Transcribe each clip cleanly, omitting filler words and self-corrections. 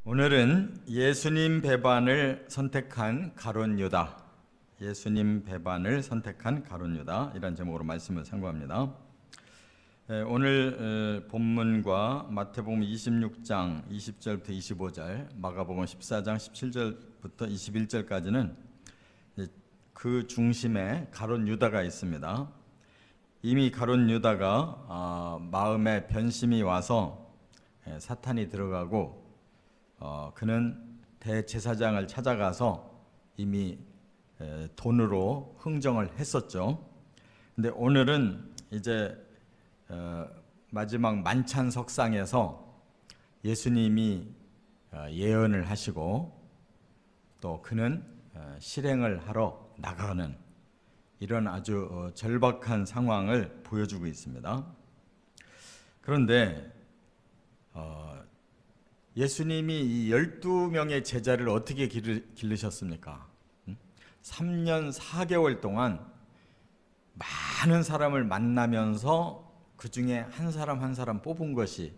오늘은 예수님 배반을 선택한 가룟 유다, 예수님 배반을 선택한 가룟 유다 이란 제목으로 말씀을 상고합니다. 오늘 본문과 마태복음 26장 20절부터 25절, 마가복음 14장 17절부터 21절까지는 그 중심에 가룟 유다가 있습니다. 이미 가룟 유다가 마음에 변심이 와서 사탄이 들어가고 그는 대제사장을 찾아가서 이미 돈으로 흥정을 했었죠. 근데 오늘은 이제 마지막 만찬 석상에서 예수님이 예언을 하시고 또 그는 실행을 하러 나가는 이런 아주 절박한 상황을 보여주고 있습니다. 그런데 예수님이 이 12명의 제자를 어떻게 기르셨습니까? 3년 4개월 동안 많은 사람을 만나면서 그 중에 한 사람 한 사람 뽑은 것이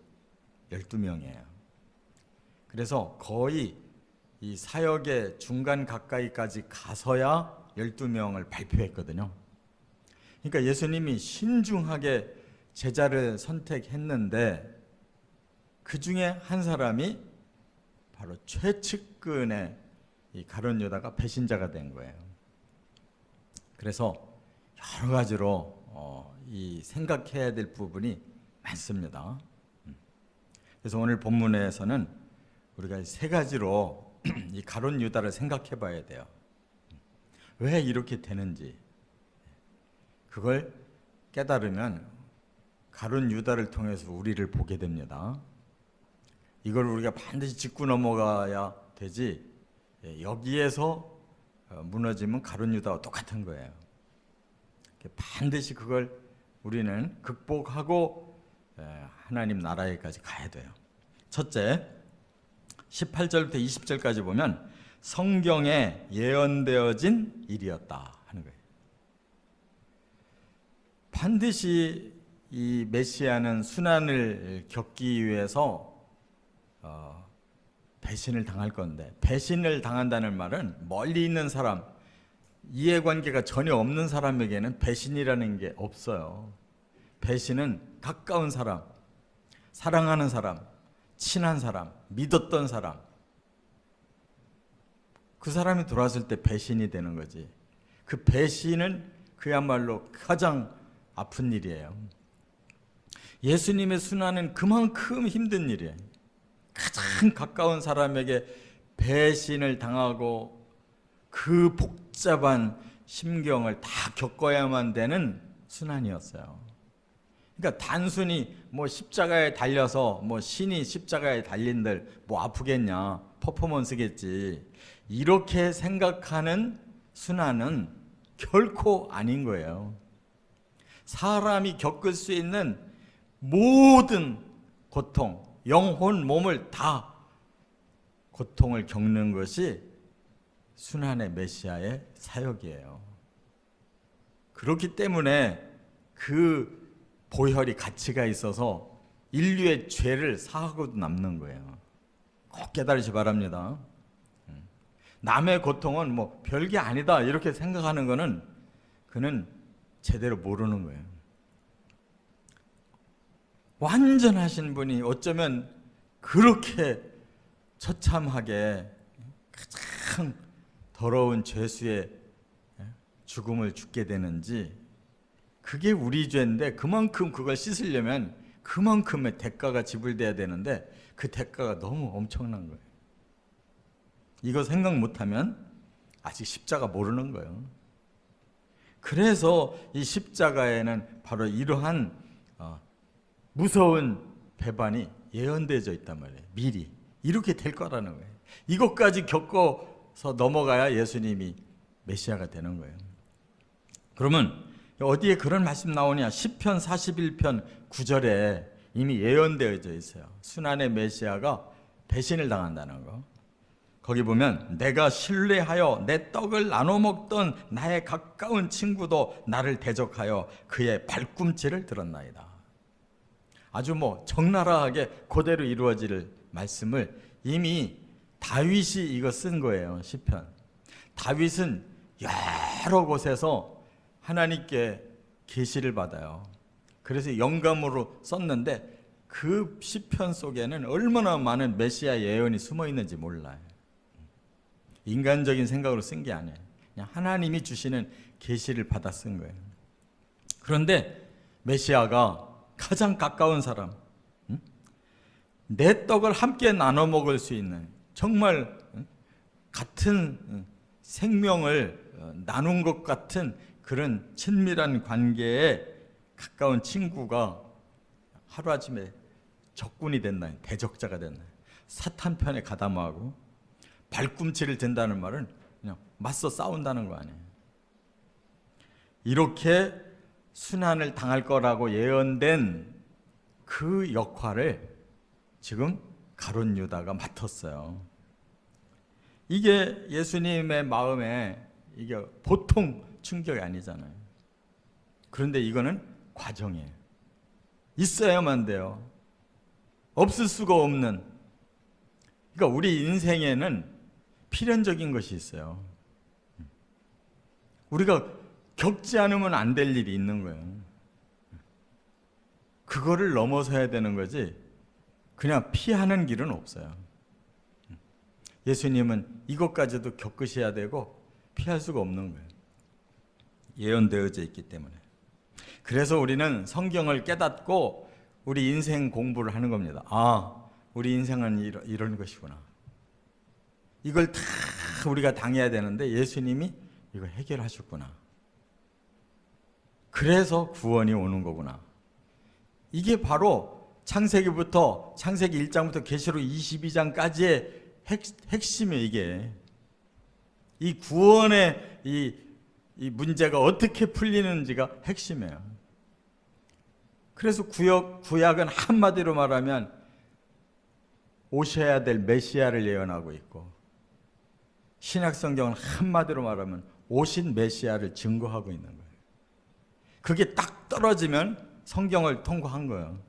12명이에요. 그래서 거의 이 사역의 중간 가까이까지 가서야 12명을 발표했거든요. 그러니까 예수님이 신중하게 제자를 선택했는데 그 중에 한 사람이 바로 최측근의 이 가룟 유다가 배신자가 된 거예요. 그래서 여러 가지로 이 생각해야 될 부분이 많습니다. 그래서 오늘 본문에서는 우리가 세 가지로 이 가룟 유다를 생각해 봐야 돼요. 왜 이렇게 되는지 그걸 깨달으면 가룟 유다를 통해서 우리를 보게 됩니다. 이걸 우리가 반드시 짚고 넘어가야 되지, 여기에서 무너지면 가룟 유다와 똑같은 거예요. 반드시 그걸 우리는 극복하고 하나님 나라에까지 가야 돼요. 첫째, 18절부터 20절까지 보면 성경에 예언되어진 일이었다 하는 거예요. 반드시 이 메시아는 순환을 겪기 위해서 배신을 당할 건데, 배신을 당한다는 말은 멀리 있는 사람, 이해관계가 전혀 없는 사람에게는 배신이라는 게 없어요. 배신은 가까운 사람, 사랑하는 사람, 친한 사람, 믿었던 사람, 그 사람이 돌아왔을 때 배신이 되는 거지. 그 배신은 그야말로 가장 아픈 일이에요. 예수님의 순환은 그만큼 힘든 일이에요. 가장 가까운 사람에게 배신을 당하고 그 복잡한 심경을 다 겪어야만 되는 순환이었어요. 그러니까 단순히 뭐 십자가에 달려서 뭐 신이 십자가에 달린들 뭐 아프겠냐, 퍼포먼스겠지, 이렇게 생각하는 순환은 결코 아닌 거예요. 사람이 겪을 수 있는 모든 고통, 영혼, 몸을 다 고통을 겪는 것이 순환의 메시아의 사역이에요. 그렇기 때문에 그 보혈이 가치가 있어서 인류의 죄를 사하고도 남는 거예요. 꼭 깨달으시 바랍니다. 남의 고통은 뭐 별게 아니다 이렇게 생각하는 거는 그는 제대로 모르는 거예요. 완전하신 분이 어쩌면 그렇게 처참하게 가장 더러운 죄수의 죽음을 죽게 되는지, 그게 우리 죄인데 그만큼 그걸 씻으려면 그만큼의 대가가 지불돼야 되는데 그 대가가 너무 엄청난 거예요. 이거 생각 못하면 아직 십자가 모르는 거예요. 그래서 이 십자가에는 바로 이러한 무서운 배반이 예언되어져 있단 말이에요. 미리 이렇게 될 거라는 거예요. 이것까지 겪어서 넘어가야 예수님이 메시아가 되는 거예요. 그러면 어디에 그런 말씀 나오냐? 시편 41편 9절에 이미 예언되어져 있어요. 순환의 메시아가 배신을 당한다는 거. 거기 보면 내가 신뢰하여 내 떡을 나눠 먹던 나의 가까운 친구도 나를 대적하여 그의 발꿈치를 들었나이다. 아주 뭐 적나라하게 그대로 이루어질 말씀을 이미 다윗이 이거 쓴 거예요. 시편. 다윗은 여러 곳에서 하나님께 계시를 받아요. 그래서 영감으로 썼는데 그 시편 속에는 얼마나 많은 메시아 예언이 숨어 있는지 몰라요. 인간적인 생각으로 쓴 게 아니에요. 그냥 하나님이 주시는 계시를 받아 쓴 거예요. 그런데 메시아가 가장 가까운 사람, 내 떡을 함께 나눠 먹을 수 있는, 정말 같은 생명을 나눈 것 같은 그런 친밀한 관계에 가까운 친구가 하루아침에 적군이 됐나, 대적자가 됐나, 사탄 편에 가담하고 발꿈치를 든다는 말은 그냥 맞서 싸운다는 거 아니에요. 이렇게 순환을 당할 거라고 예언된 그 역할을 지금 가룟 유다가 맡았어요. 이게 예수님의 마음에 이게 보통 충격이 아니잖아요. 그런데 이거는 과정이에요. 있어야만 돼요. 없을 수가 없는. 그러니까 우리 인생에는 필연적인 것이 있어요. 우리가 겪지 않으면 안 될 일이 있는 거예요. 그거를 넘어서야 되는 거지 그냥 피하는 길은 없어요. 예수님은 이것까지도 겪으셔야 되고 피할 수가 없는 거예요. 예언되어져 있기 때문에. 그래서 우리는 성경을 깨닫고 우리 인생 공부를 하는 겁니다. 아, 우리 인생은 이런 것이구나. 이걸 다 우리가 당해야 되는데 예수님이 이걸 해결하셨구나. 그래서 구원이 오는 거구나. 이게 바로 창세기부터 창세기 1장부터 계시록 22장까지의 핵심이에요. 이게 이 구원의 이 문제가 어떻게 풀리는지가 핵심이에요. 그래서 구약은 한마디로 말하면 오셔야 될 메시아를 예언하고 있고, 신약성경은 한마디로 말하면 오신 메시아를 증거하고 있는 거예요. 그게 딱 떨어지면 성경을 통과한 거예요.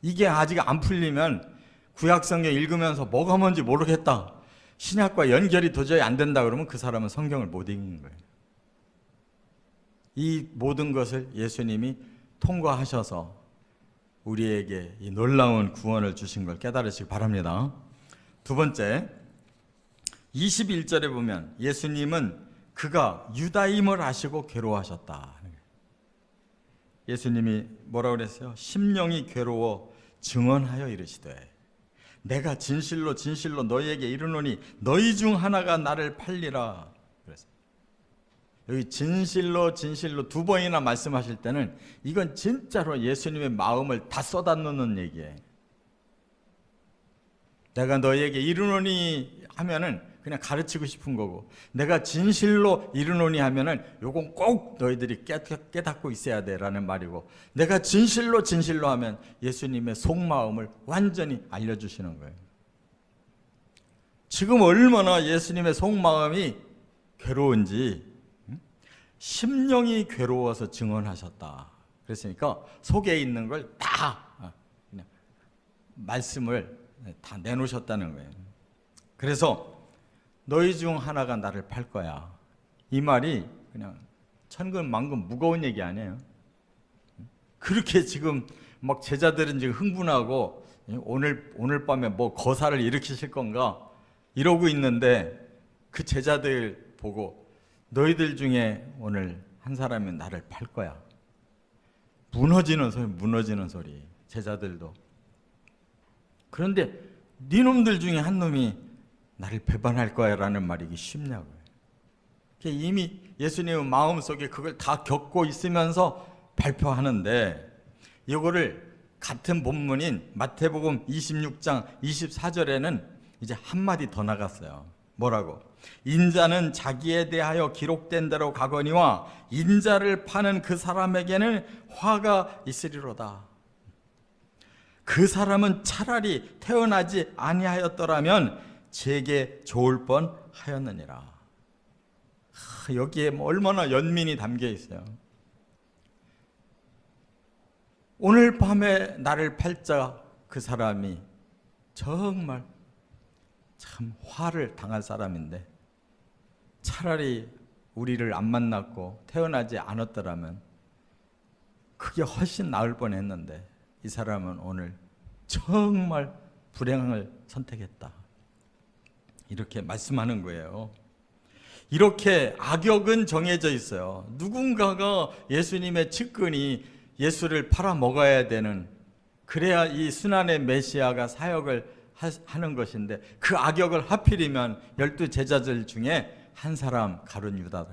이게 아직 안 풀리면 구약성경 읽으면서 뭐가 뭔지 모르겠다, 신약과 연결이 도저히 안 된다 그러면 그 사람은 성경을 못 읽는 거예요. 이 모든 것을 예수님이 통과하셔서 우리에게 이 놀라운 구원을 주신 걸 깨달으시기 바랍니다. 두 번째, 21절에 보면 예수님은 그가 유다임을 아시고 괴로워하셨다. 예수님이 뭐라고 그랬어요? 심령이 괴로워 증언하여 이르시되 내가 진실로 진실로 너희에게 이르노니 너희 중 하나가 나를 팔리라. 그랬어요. 여기 진실로 진실로 두 번이나 말씀하실 때는 이건 진짜로 예수님의 마음을 다 쏟아놓는 얘기예요. 내가 너희에게 이르노니 하면은 그냥 가르치고 싶은 거고, 내가 진실로 이르노니 하면은 요건 꼭 너희들이 깨닫고 있어야 돼라는 말이고, 내가 진실로 진실로 하면 예수님의 속마음을 완전히 알려주시는 거예요. 지금 얼마나 예수님의 속마음이 괴로운지, 심령이 괴로워서 증언하셨다. 그랬으니까 속에 있는 걸 다 그냥 말씀을 다 내놓으셨다는 거예요. 그래서 너희 중 하나가 나를 팔 거야. 이 말이 그냥 천근만근 무거운 얘기 아니에요. 그렇게 지금 막 제자들은 지금 흥분하고 오늘 밤에 뭐 거사를 일으키실 건가 이러고 있는데, 그 제자들 보고 너희들 중에 오늘 한 사람이 나를 팔 거야. 무너지는 소리. 제자들도. 그런데 니놈들 중에 한 놈이 나를 배반할 거야 라는 말이 쉽냐고요. 이미 예수님은 마음속에 그걸 다 겪고 있으면서 발표하는데, 이거를 같은 본문인 마태복음 26장 24절에는 이제 한마디 더 나갔어요. 뭐라고? 인자는 자기에 대하여 기록된 대로 가거니와 인자를 파는 그 사람에게는 화가 있으리로다. 그 사람은 차라리 태어나지 아니하였더라면 제게 좋을 뻔하였느니라. 여기에 얼마나 연민이 담겨 있어요. 오늘 밤에 나를 팔자 그 사람이 정말 참 화를 당할 사람인데 차라리 우리를 안 만났고 태어나지 않았더라면 그게 훨씬 나을 뻔했는데 이 사람은 오늘 정말 불행을 선택했다. 이렇게 말씀하는 거예요. 이렇게 악역은 정해져 있어요. 누군가가 예수님의 측근이 예수를 팔아먹어야 되는, 그래야 이 순환의 메시아가 사역을 하는 것인데 그 악역을 하필이면 12 제자들 중에 한 사람 가룟 유다다.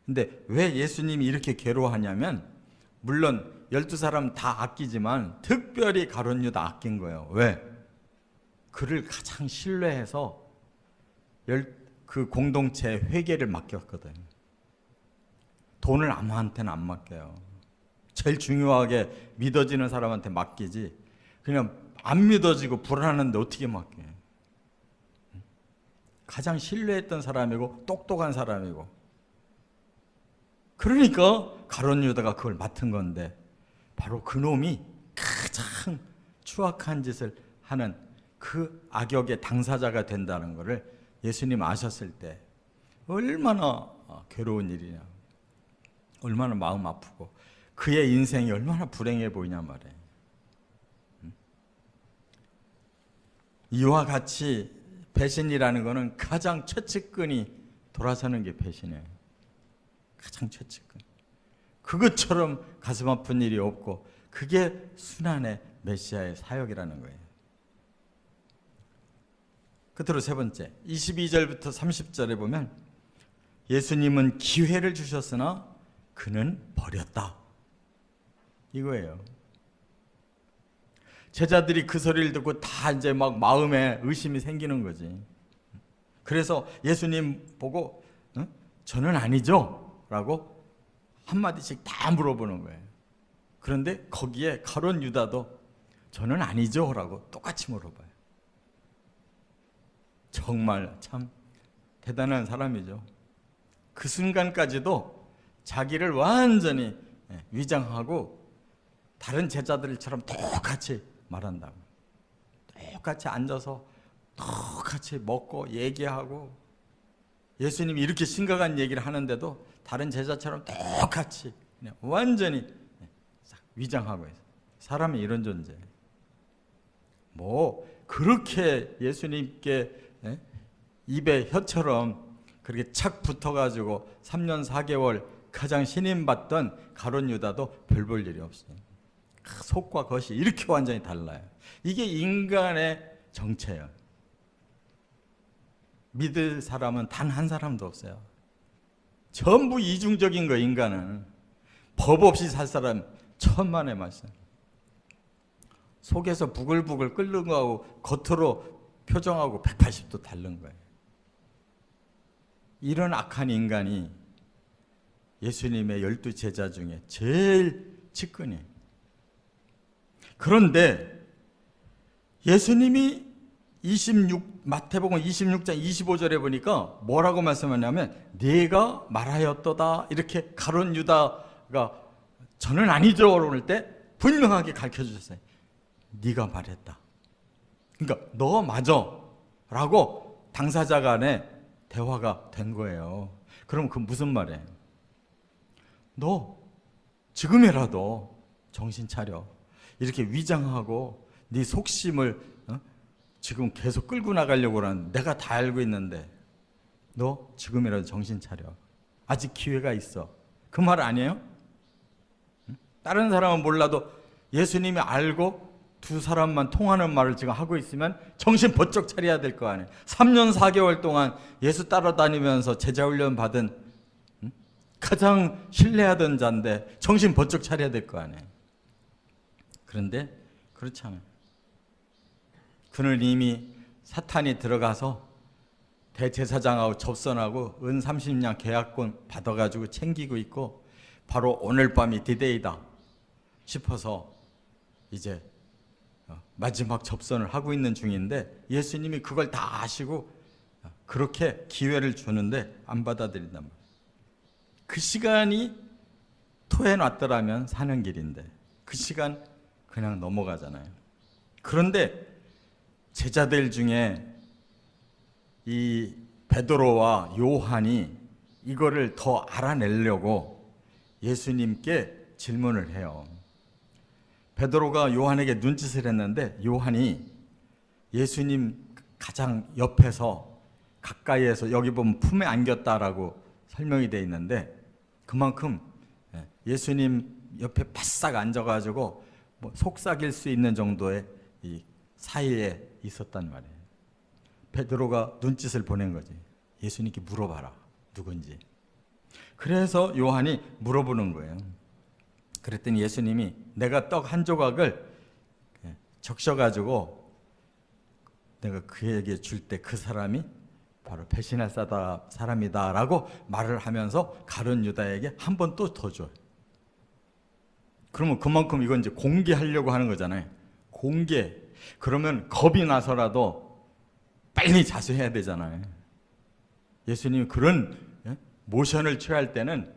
근데 왜 예수님이 이렇게 괴로워하냐면, 물론 12사람 다 아끼지만 특별히 가룟 유다 아낀 거예요. 왜? 그를 가장 신뢰해서 그 공동체 회계를 맡겼거든. 돈을 아무한테는 안 맡겨요. 제일 중요하게 믿어지는 사람한테 맡기지, 그냥 안 믿어지고 불안한데 어떻게 맡겨요? 가장 신뢰했던 사람이고 똑똑한 사람이고, 그러니까 가룟 유다가 그걸 맡은 건데, 바로 그놈이 가장 추악한 짓을 하는 그 악역의 당사자가 된다는 것을 예수님 아셨을 때 얼마나 괴로운 일이냐, 얼마나 마음 아프고 그의 인생이 얼마나 불행해 보이냐 말이에요. 이와 같이 배신이라는 것은 가장 최측근이 돌아서는 게 배신이에요. 가장 최측근. 그것처럼 가슴 아픈 일이 없고 그게 순환의 메시아의 사역이라는 거예요. 끝으로 세 번째, 22절부터 30절에 보면 예수님은 기회를 주셨으나 그는 버렸다. 이거예요. 제자들이 그 소리를 듣고 다 이제 막 마음에 의심이 생기는 거지. 그래서 예수님 보고 저는 아니죠? 라고 한마디씩 다 물어보는 거예요. 그런데 거기에 가룟 유다도 저는 아니죠? 라고 똑같이 물어봐요. 정말 참 대단한 사람이죠. 그 순간까지도 자기를 완전히 위장하고 다른 제자들처럼 똑같이 말한다고. 똑같이 앉아서 똑같이 먹고 얘기하고, 예수님이 이렇게 심각한 얘기를 하는데도 다른 제자처럼 똑같이 그냥 완전히 위장하고 있어요. 사람이 이런 존재. 뭐 그렇게 예수님께 입에 혀처럼 그렇게 착 붙어가지고 3년 4개월 가장 신임받던 가룟 유다도 별 볼 일이 없어요. 속과 겉이 이렇게 완전히 달라요. 이게 인간의 정체예요. 믿을 사람은 단 한 사람도 없어요. 전부 이중적인 거. 인간은 법 없이 살 사람 천만의 말씀. 속에서 부글부글 끓는 거하고 겉으로 표정하고 180도 다른 거예요. 이런 악한 인간이 예수님의 12 제자 중에 제일 측근이에요. 그런데 예수님이 마태복음 26장 25절에 보니까 뭐라고 말씀하냐면, 네가 말하였도다. 이렇게 가룟 유다가 저는 아니죠 그럴 때 분명하게 가르쳐 주셨어요. 네가 말했다. 그러니까 너 맞아 라고 당사자 간에 대화가 된 거예요. 그럼 그 무슨 말이에요? 너 지금이라도 정신 차려. 이렇게 위장하고 네 속심을 지금 계속 끌고 나가려고 하는, 내가 다 알고 있는데 너 지금이라도 정신 차려. 아직 기회가 있어. 그 말 아니에요? 다른 사람은 몰라도 예수님이 알고 두 사람만 통하는 말을 지금 하고 있으면 정신 번쩍 차려야 될 거 아니에요. 3년 4개월 동안 예수 따라다니면서 제자 훈련 받은 가장 신뢰하던 자인데 정신 번쩍 차려야 될 거 아니에요. 그런데 그렇지 않아요. 그는 이미 사탄이 들어가서 대제사장하고 접선하고 은 30냥 계약권 받아가지고 챙기고 있고, 바로 오늘 밤이 디데이다 싶어서 이제 마지막 접선을 하고 있는 중인데, 예수님이 그걸 다 아시고 그렇게 기회를 주는데 안 받아들인단 말이에요. 그 시간이 토해놨더라면 사는 길인데 그 시간 그냥 넘어가잖아요. 그런데 제자들 중에 이 베드로와 요한이 이거를 더 알아내려고 예수님께 질문을 해요. 베드로가 요한에게 눈짓을 했는데 요한이 예수님 가장 옆에서 가까이에서 여기 보면 품에 안겼다라고 설명이 되어 있는데 그만큼 예수님 옆에 바싹 앉아가지고 뭐 속삭일 수 있는 정도의 이 사이에 있었단 말이에요. 베드로가 눈짓을 보낸 거지. 예수님께 물어봐라. 누군지. 그래서 요한이 물어보는 거예요. 그랬더니 예수님이 내가 떡 한 조각을 적셔가지고 내가 그에게 줄 때 그 사람이 바로 배신할 사람이다 라고 말을 하면서 가룟 유다에게 한 번 또 더 줘요. 그러면 그만큼 이건 이제 공개하려고 하는 거잖아요. 공개. 그러면 겁이 나서라도 빨리 자수해야 되잖아요. 예수님이 그런 모션을 취할 때는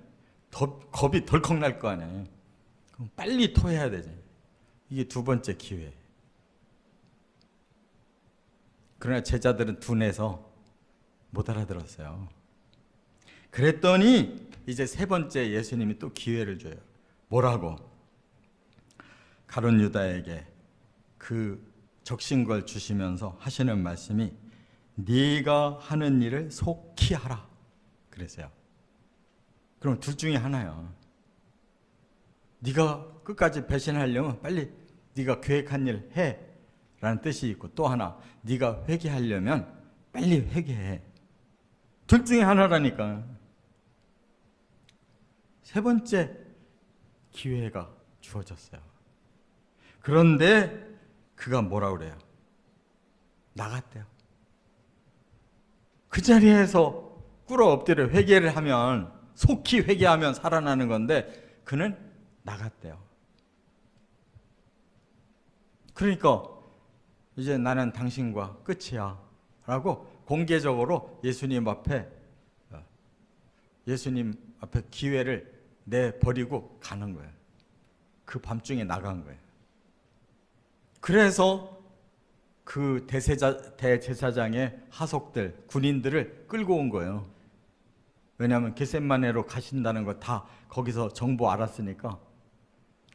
겁이 덜컥 날 거 아니에요. 그럼 빨리 토해야 되죠. 이게 두 번째 기회. 그러나 제자들은 둔해서 못 알아들었어요. 그랬더니 이제 세 번째 예수님이 또 기회를 줘요. 뭐라고? 가룟 유다에게 그 적신 걸 주시면서 하시는 말씀이 네가 하는 일을 속히 하라 그랬어요. 그럼 둘 중에 하나요. 네가 끝까지 배신하려면 빨리 네가 계획한 일 해 라는 뜻이 있고 또 하나 네가 회개하려면 빨리 회개해. 둘 중에 하나라니까. 세 번째 기회가 주어졌어요. 그런데 그가 뭐라 그래요? 나갔대요. 그 자리에서 꿇어 엎드려 회개를 하면 속히 회개하면 살아나는 건데 그는 나갔대요. 그러니까 이제 나는 당신과 끝이야 라고 공개적으로 예수님 앞에 기회를 내버리고 가는 거예요. 그 밤중에 나간 거예요. 그래서 그 대제사장의 하속들, 군인들을 끌고 온 거예요. 왜냐하면 겟세마네로 가신다는 거 다 거기서 정보 알았으니까.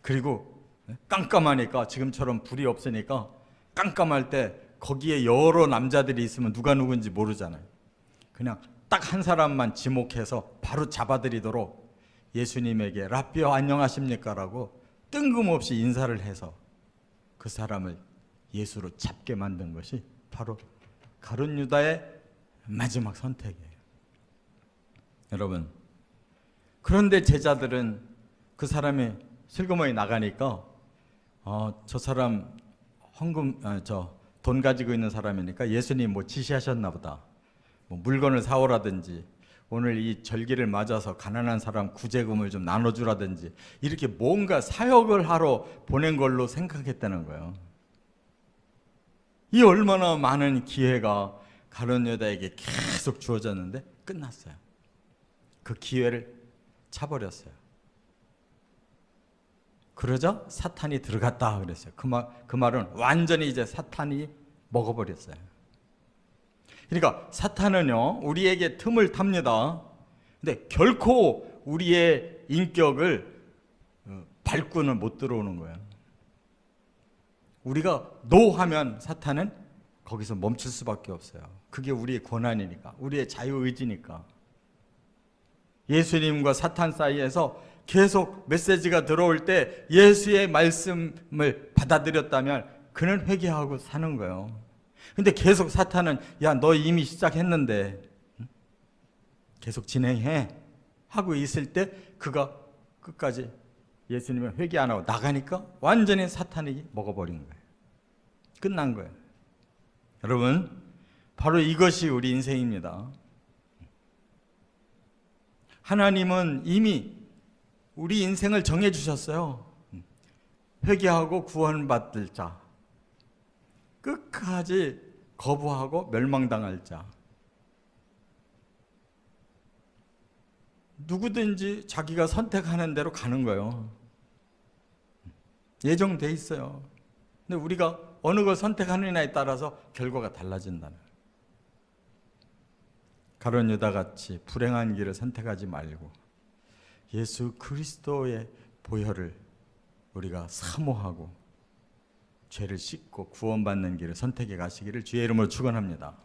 그리고 깜깜하니까 지금처럼 불이 없으니까 깜깜할 때 거기에 여러 남자들이 있으면 누가 누군지 모르잖아요. 그냥 딱 한 사람만 지목해서 바로 잡아들이도록 예수님에게 라삐어 안녕하십니까? 라고 뜬금없이 인사를 해서 그 사람을 예수로 잡게 만든 것이 바로 가룟 유다의 마지막 선택이에요. 여러분, 그런데 제자들은 그 사람이 슬그머니 나가니까 저 사람 돈 가지고 있는 사람이니까 예수님 뭐 지시하셨나 보다. 뭐 물건을 사오라든지 오늘 이 절기를 맞아서 가난한 사람 구제금을 좀 나눠주라든지 이렇게 뭔가 사역을 하러 보낸 걸로 생각했다는 거예요. 이 얼마나 많은 기회가 가룟 유다에게 계속 주어졌는데 끝났어요. 그 기회를 차버렸어요. 그러자 사탄이 들어갔다 그랬어요. 그 말은 완전히 이제 사탄이 먹어버렸어요. 그러니까 사탄은요 우리에게 틈을 탑니다. 근데 결코 우리의 인격을 밟고는 못 들어오는 거예요. 우리가 노 하면 사탄은 거기서 멈출 수밖에 없어요. 그게 우리의 권한이니까, 우리의 자유의지니까. 예수님과 사탄 사이에서 계속 메시지가 들어올 때 예수의 말씀을 받아들였다면 그는 회개하고 사는 거예요. 근데 계속 사탄은 야, 너 이미 시작했는데 계속 진행해 하고 있을 때 그가 끝까지 예수님을 회개 안 하고 나가니까 완전히 사탄이 먹어버린 거예요. 끝난 거예요. 여러분, 바로 이것이 우리 인생입니다. 하나님은 이미 우리 인생을 정해주셨어요. 회개하고 구원받을 자, 끝까지 거부하고 멸망당할 자. 누구든지 자기가 선택하는 대로 가는 거예요. 예정돼 있어요. 근데 우리가 어느 걸 선택하느냐에 따라서 결과가 달라진다는 거예요. 가룟 유다 같이 불행한 길을 선택하지 말고 예수 그리스도의 보혈을 우리가 사모하고 죄를 씻고 구원받는 길을 선택해 가시기를 주의 이름으로 축원합니다.